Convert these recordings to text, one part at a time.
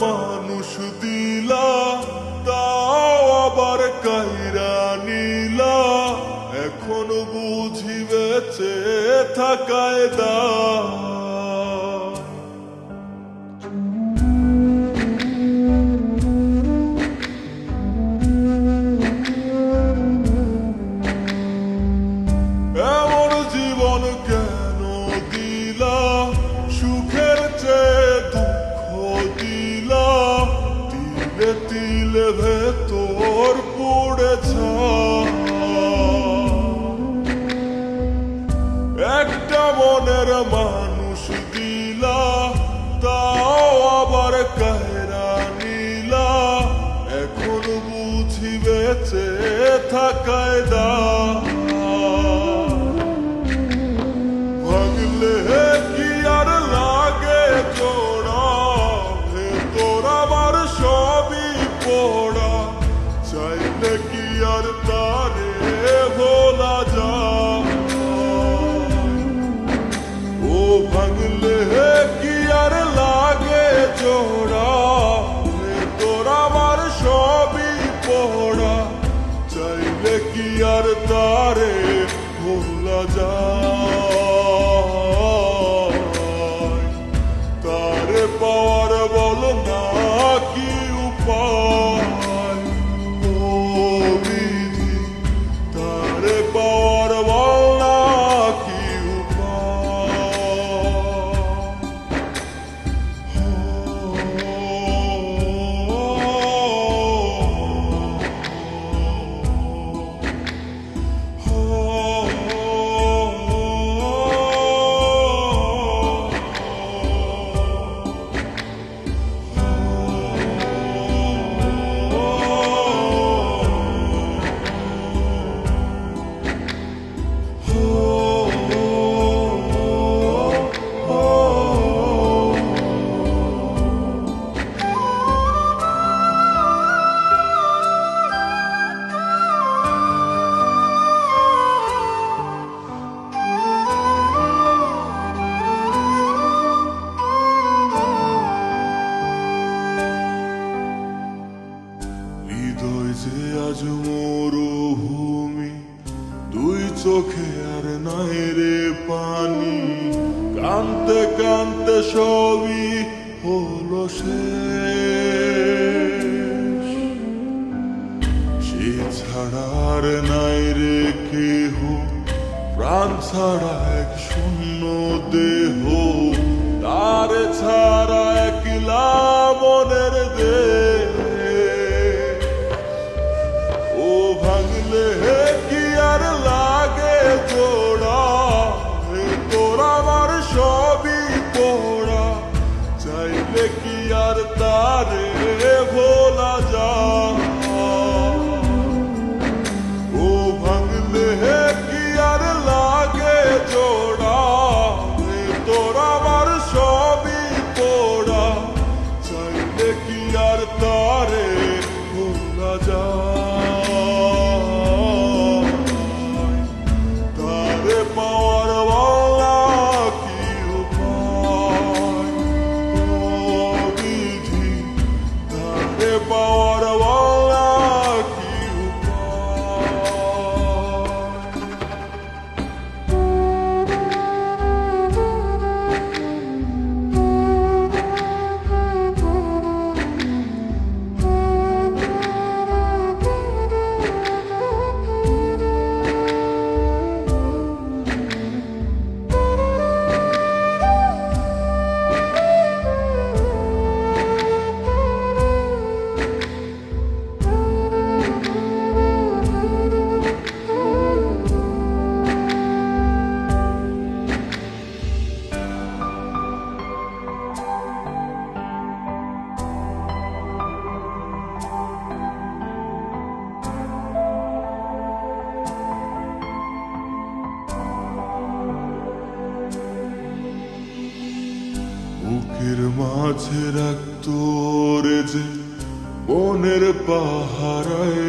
মানুষ দিলা, তাও আবার কাইরা নিলা। এখন বুঝি বেঁচে থাকায় দা। এমন জীবন কেন দিলা, সুখের চেয়ে দুঃখ দিলা। তিলে তিলে ভেতর পড়েছা। একটা মনের মানুষ দিলা, তাও আবার কায়রা নিলা। এখন বুঝি বেঁচে থাকায় দা। ভাঙলে কি আর লাগে জোড়া, ভেতর আমার সবই পোড়া। চাইলে কি আর তারে ভোলা যায়? ও ভাঙলে কি আর লাগে জোড়া, ভেতর আমার সবই পোড়া। চাইলে কি আর তারে ভোলা যায়? তারে পাওয়ার বল না কি উপায়? ও বিধি, তারে পাওয়ার বল না কি হৃদয় যে আজ মরুভূমি, দুই চোখে আর নাই রে পানি। কানতে কানতে সবই হলো শেষ। সে ছাড়া আর নাই রে কেহ, প্রাণ ছাড়া এক শূন্য দেহ। তারে ছাড়া একলা মনের দেহ। ও ভাঙলে কি আর লাগে জোড়া, ভেতর আমার সবই পোড়া। চাইলে কি আর তারে ভোলা যায়? ও ভাঙলে কি আর লাগে জোড়া, ভেতর আমার সবই পোড়া। চাইলে কি আর তারে ভোলা যায়? তারে পাওয়ার বলা কি উপায়? ও বিধি, তারে পাওয়ার বলা কি বুকের মাঝে রাখতো রে যে মনের পাহারায়,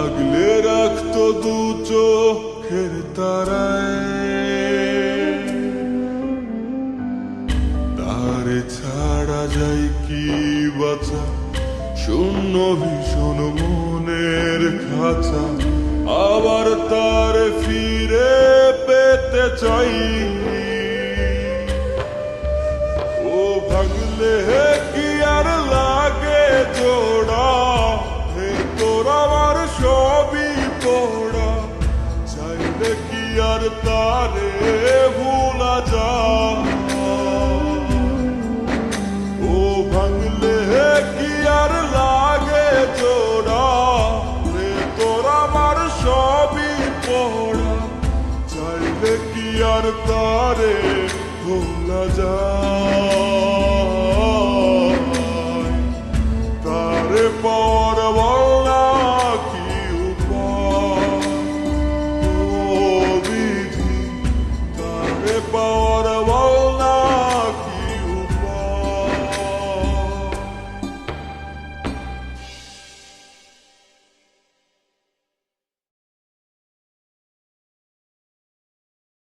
আগলে রাখতো দু চোখের তারায়। তারে ছাড়া যায় কি বাঁচা শূন্য ভীষণ মনের খাঁচা, আবার তার ফিরে পেতে চাই। ও ভাগলে কি আর লাগে জোড়া, হে তোর আমার সবই পোড়া, চাইলে কি আর তারে ভুলা যায়। ও ভাঙলে কি আর লাগে জোড়া, রে তোর আমার সবই পোড়া, চাইলে কি আর তারে ভোলা যায়।